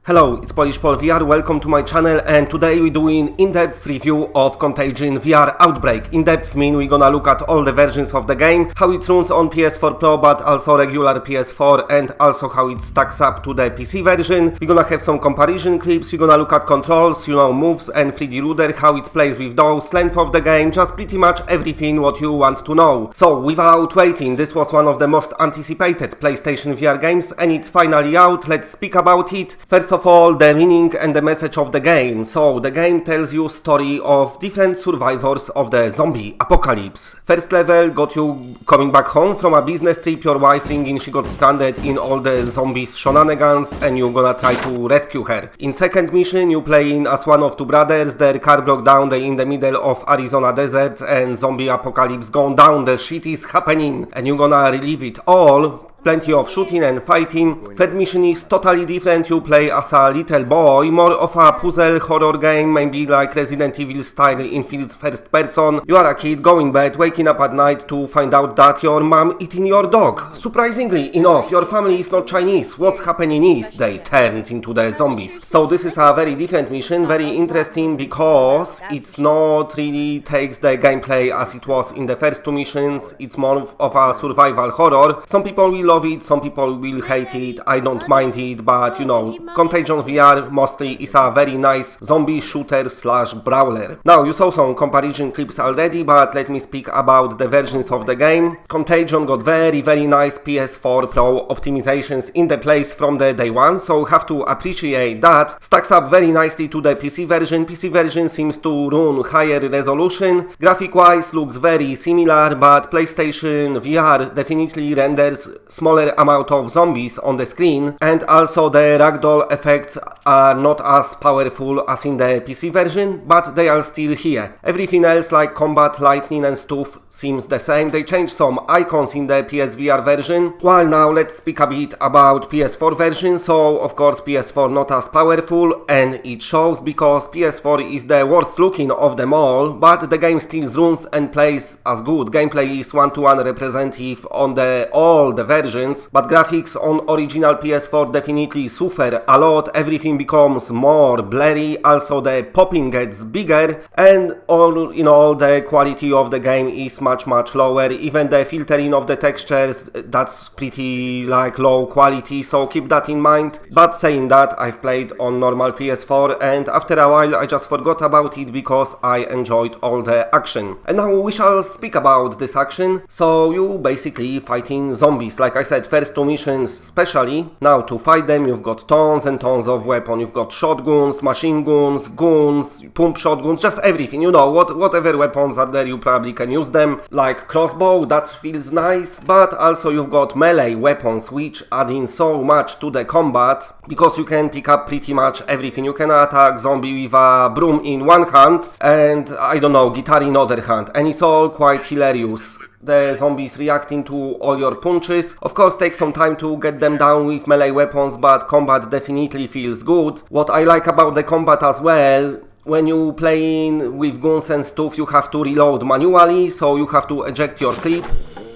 Hello, it's Polish Paul VR, welcome to my channel, and today we're doing in-depth review of Contagion VR Outbreak. In-depth mean we're gonna look at all the versions of the game, how it runs on PS4 Pro but also regular PS4, and also how it stacks up to the PC version. We're gonna have some comparison clips, we're gonna look at controls, moves and 3D ruler, how it plays with those, length of the game, just pretty much everything what you want to know. So without waiting, this was one of the most anticipated PlayStation VR games and it's finally out. Let's speak about it. First of all, the meaning and the message of the game. So the game tells you story of different survivors of the zombie apocalypse. First level got you coming back home from a business trip, your wife thinking she got stranded in all the zombies shenanigans and you're gonna try to rescue her. In second mission you playing as one of two brothers, their car broke down, they in the middle of Arizona desert and zombie apocalypse gone down, the shit is happening and you're gonna relive it all. Plenty of shooting and fighting. Third mission is totally different, you play as a little boy, more of a puzzle horror game, maybe like Resident Evil style in first person. You are a kid going bed, waking up at night to find out that your mom eating your dog. Surprisingly enough, your family is not Chinese. What's happening is they turned into the zombies. So this is a very different mission, very interesting because it's not really takes the gameplay as it was in the first two missions. It's more of a survival horror. Some people will love it, some people will hate it, I don't mind it, but Contagion VR mostly is a very nice zombie shooter slash brawler. Now you saw some comparison clips already, but let me speak about the versions of the game. Contagion got very nice PS4 Pro optimizations in the place from the day one, so have to appreciate that. Stacks up very nicely to the PC version. PC version seems to run higher resolution. Graphic wise looks very similar, but PlayStation VR definitely renders smaller amount of zombies on the screen, and also the ragdoll effects are not as powerful as in the PC version, but they are still here. Everything else like combat, lightning and stuff seems the same. They changed some icons in the PSVR version. Well, now let's speak a bit about PS4 version. So of course PS4 not as powerful, and it shows because PS4 is the worst looking of them all, but the game still runs and plays as good. Gameplay is one-to-one representative on all the versions, but graphics on original PS4 definitely suffer a lot. Everything becomes more blurry, also the popping gets bigger, and all in all the quality of the game is much lower. Even the filtering of the textures, that's pretty low quality, so keep that in mind. But saying that, I've played on normal PS4 and after a while I just forgot about it because I enjoyed all the action. And now we shall speak about this action. So you basically fighting zombies, like I said, first two missions especially. Now to fight them you've got tons and tons of weapons. You've got shotguns, machine guns, guns, pump shotguns, just everything, whatever weapons are there you probably can use them. Like crossbow, that feels nice, but also you've got melee weapons which adding so much to the combat because you can pick up pretty much everything. You can attack zombie with a broom in one hand and guitar in other hand, and it's all quite hilarious. The zombies reacting to all your punches. Of course takes some time to get them down with melee weapons, but combat definitely feels good. What I like about the combat as well, when you playing with guns and stuff you have to reload manually, so you have to eject your clip,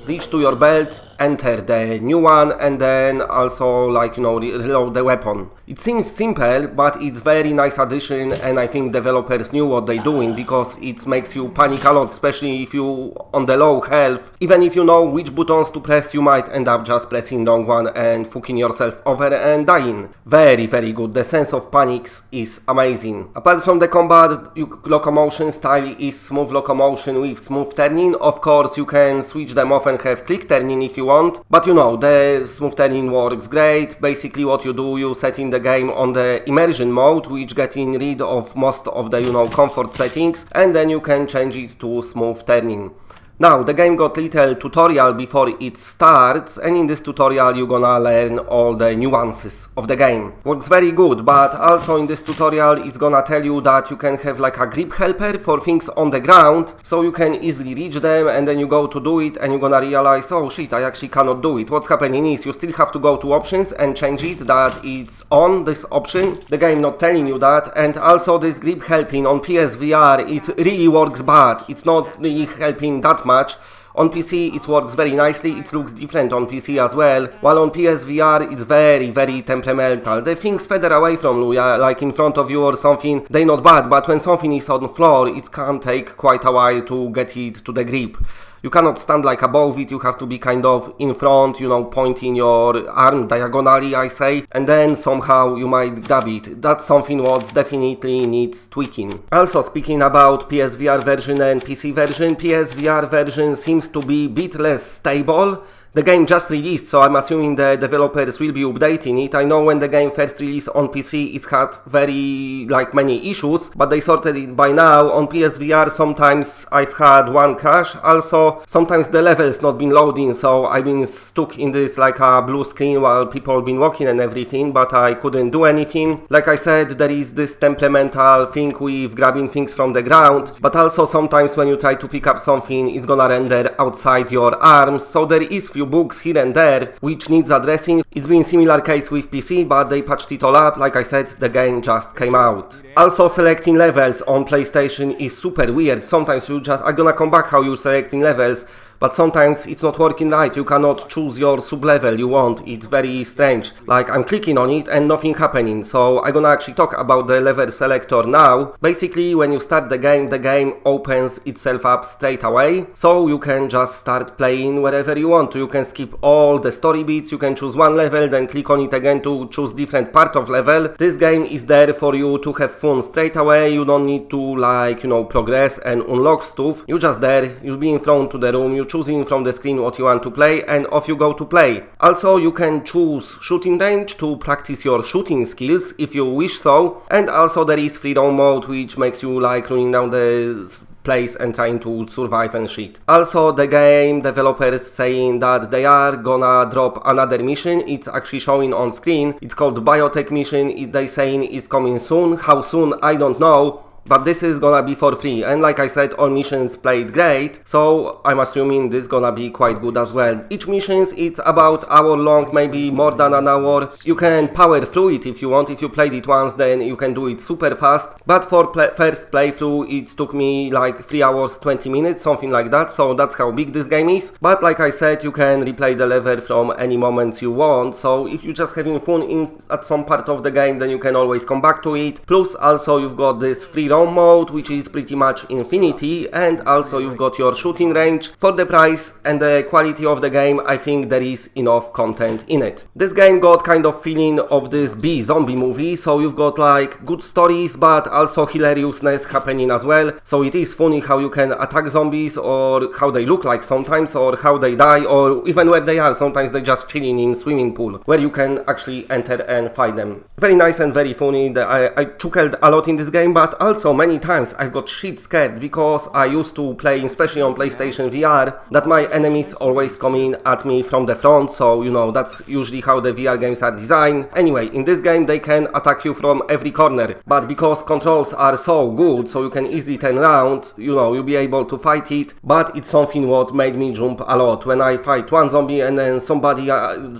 reach to your belt, enter the new one, and then also reload the weapon. It seems simple, but it's very nice addition, and I think developers knew what they're doing because it makes you panic a lot, especially if you on the low health. Even if you know which buttons to press, you might end up just pressing wrong one and fucking yourself over and dying. Very good. The sense of panic is amazing. Apart from the combat, locomotion style is smooth locomotion with smooth turning. Of course you can switch them off and have quick turning if you want, but the smooth turning works great. Basically what you do, you set in the game on the immersion mode, which getting rid of most of the comfort settings, and then you can change it to smooth turning. Now, the game got little tutorial before it starts, and in this tutorial you're gonna learn all the nuances of the game. Works very good, but also in this tutorial it's gonna tell you that you can have a grip helper for things on the ground, so you can easily reach them, and then you go to do it and you're gonna realize, oh shit, I actually cannot do it. What's happening is you still have to go to options and change it that it's on this option. The game not telling you that, and also this grip helping on PSVR, it really works bad. It's not really helping that much. On PC it works very nicely, it looks different on PC as well, while on PSVR it's very temperamental. The things further away from you, like in front of you or something, they're not bad, but when something is on the floor, it can take quite a while to get it to the grip. You cannot stand like above it, you have to be kind of in front, you know, pointing your arm diagonally, I say, and then somehow you might grab it. That's something what definitely needs tweaking. Also, speaking about PSVR version and PC version, PSVR version seems to be a bit less stable. The game just released, so I'm assuming the developers will be updating it. I know when the game first released on PC, it's had very many issues, but they sorted it by now. On PSVR, sometimes I've had one crash. Also, sometimes the level's not been loading, so I've been stuck in this like a blue screen while people been walking and everything, but I couldn't do anything. Like I said, there is this temperamental thing with grabbing things from the ground, but also sometimes when you try to pick up something, it's gonna render outside your arms, so there is few bugs here and there which needs addressing. It's been similar case with PC, but they patched it all up. Like I said, the game just came out. Also, selecting levels on PlayStation is super weird. Sometimes I'm gonna come back how you selecting levels, but sometimes it's not working right. You cannot choose your sub-level you want. It's very strange. Like, I'm clicking on it and nothing happening. So I'm gonna actually talk about the level selector now. Basically, when you start the game opens itself up straight away. So you can just start playing wherever you want to. You can skip all the story bits. You can choose one level, then click on it again to choose different part of level. This game is there for you to have fun straight away. You don't need to progress and unlock stuff. You're just there. You'll be in front to the room. You choosing from the screen what you want to play, and off you go to play. Also, you can choose shooting range to practice your shooting skills if you wish so, and also there is free roam mode, which makes you like running down the place and trying to survive and shit. Also, the game developers saying that they are gonna drop another mission. It's actually showing on screen. It's called Biotech mission. They saying it's coming soon. How soon, I don't know. But this is gonna be for free, and like I said, all missions played great, so I'm assuming this is gonna be quite good as well. Each missions, it's about hour long, maybe more than an hour. You can power through it if you want. If you played it once, then you can do it super fast. But for first playthrough, it took me like 3 hours 20 minutes, something like that, so that's how big this game is. But like I said, you can replay the level from any moment you want, so if you're just having fun at some part of the game, then you can always come back to it. Plus, also you've got this free mode, which is pretty much infinity, and also you've got your shooting range. For the price and the quality of the game, I think there is enough content in it. This game got kind of feeling of this zombie movie, so you've got like good stories, but also hilariousness happening as well. So it is funny how you can attack zombies, or how they look like sometimes, or how they die, or even where they are. Sometimes they're just chilling in swimming pool, where you can actually enter and fight them. Very nice and very funny. I chuckled a lot in this game, but also many times I got shit scared, because I used to play, especially on PlayStation VR, that my enemies always come in at me from the front, so you know, that's usually how the VR games are designed. Anyway, in this game they can attack you from every corner, but because controls are so good, so you can easily turn around, you know, you'll be able to fight it. But it's something what made me jump a lot when I fight one zombie and then somebody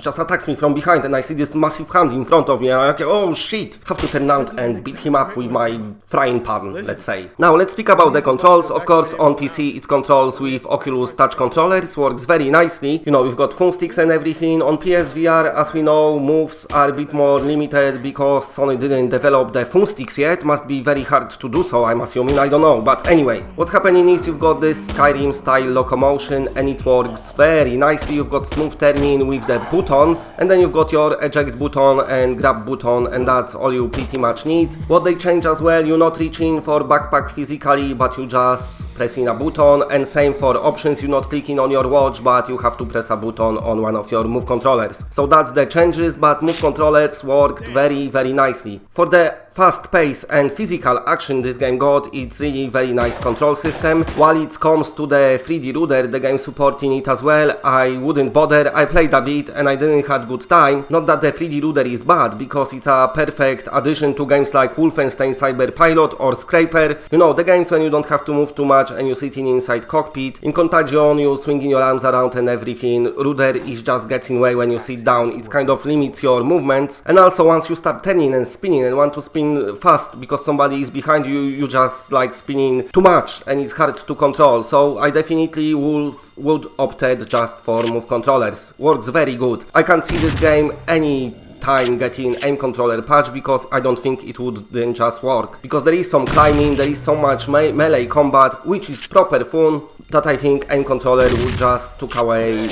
just attacks me from behind, and I see this massive hand in front of me, and I'm like, oh shit, have to turn around and beat him up with my frying pan, let's say. Now let's speak about the controls. Of course, on PC it controls with OCULUS touch controllers, works very nicely. You know, you've got phone sticks and everything. On PSVR, as we know, moves are a bit more limited because Sony didn't develop the phone sticks yet. Must be very hard to do so, I'm assuming, I don't know. But anyway, what's happening is you've got this Skyrim style locomotion, and it works very nicely. You've got smooth turning with the buttons, and then you've got your eject button and grab button, and that's all you pretty much need. What they change as well, you're not reaching for backpack physically, but you just pressing a button, and same for options, you're not clicking on your watch, but you have to press a button on one of your move controllers. So that's the changes, but move controllers worked very nicely. For the fast pace and physical action this game got, it's really very nice control system. While it comes to the 3D ruler, the game supporting it as well, I wouldn't bother. I played a bit and I didn't have good time. Not that the 3D ruler is bad, because it's a perfect addition to games like Wolfenstein Cyberpilot or scraper. You know, the games when you don't have to move too much and you're sitting inside cockpit. In Contagion, you're swinging your arms around and everything. Rudder is just getting way when you sit down. It kind of limits your movements. And also once you start turning and spinning and want to spin fast because somebody is behind you, you just like spinning too much and it's hard to control. So I definitely would opted just for move controllers. Works very good. I can't see this game any time getting aim controller patch because I don't think it would then just work. Because there is some climbing, there is so much melee combat, which is proper fun, that I think aim controller would just took away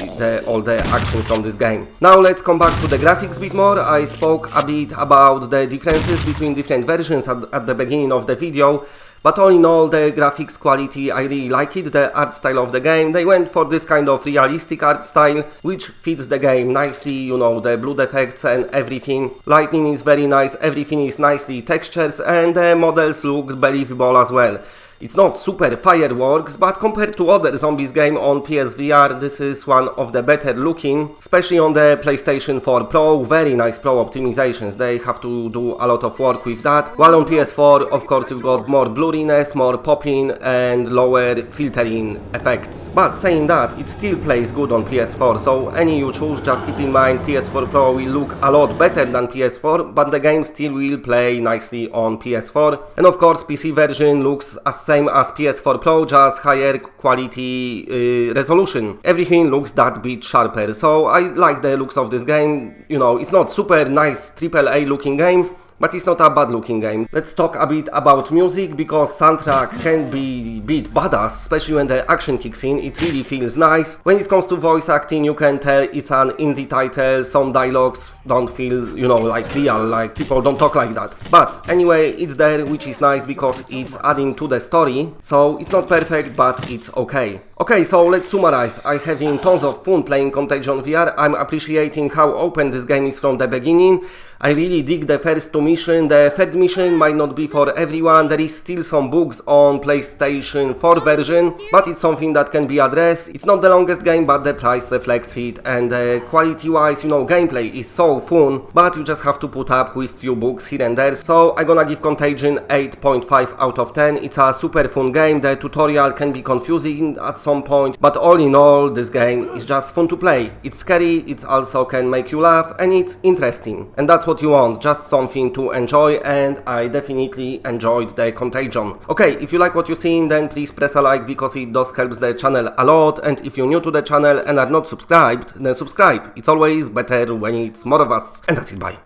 all the action from this game. Now let's come back to the graphics a bit more. I spoke a bit about the differences between different versions at the beginning of the video. But all in all, the graphics quality, I really like it, the art style of the game. They went for this kind of realistic art style, which fits the game nicely, you know, the blood effects and everything. Lighting is very nice, everything is nicely textures, and the models look believable as well. It's not super fireworks, but compared to other zombies game on PSVR, this is one of the better looking, especially on the PlayStation 4 Pro. Very nice Pro optimizations, they have to do a lot of work with that. While on PS4, of course, you've got more blurriness, more popping and lower filtering effects. But saying that, it still plays good on PS4, so any you choose, just keep in mind PS4 Pro will look a lot better than PS4, but the game still will play nicely on PS4. And of course, PC version looks as same as PS4 Pro, just higher quality resolution. Everything looks that bit sharper, so I like the looks of this game. You know, it's not super nice AAA looking game, but it's not a bad looking game. Let's talk a bit about music, because soundtrack can be a bit badass, especially when the action kicks in. It really feels nice. When it comes to voice acting, you can tell it's an indie title. Some dialogues don't feel, you know, like real, like people don't talk like that. But anyway, it's there, which is nice because it's adding to the story. So it's not perfect, but it's okay. Okay, so let's summarize. I'm having tons of fun playing Contagion VR. I'm appreciating how open this game is from the beginning. I really dig the first two missions. The third mission might not be for everyone. There is still some bugs on PlayStation 4 version, but it's something that can be addressed. It's not the longest game, but the price reflects it. And quality-wise, you know, gameplay is so fun, but you just have to put up with few bugs here and there. So I'm gonna give Contagion 8.5 out of 10. It's a super fun game. The tutorial can be confusing at some point, but all in all, this game is just fun to play. It's scary, it also can make you laugh, and it's interesting. And that's what you want, just something to enjoy, and I definitely enjoyed the Contagion. Okay, if you like what you're seeing, then please press a like, because it does help the channel a lot. And if you're new to the channel and are not subscribed, then subscribe. It's always better when it's more of us. And that's it, bye.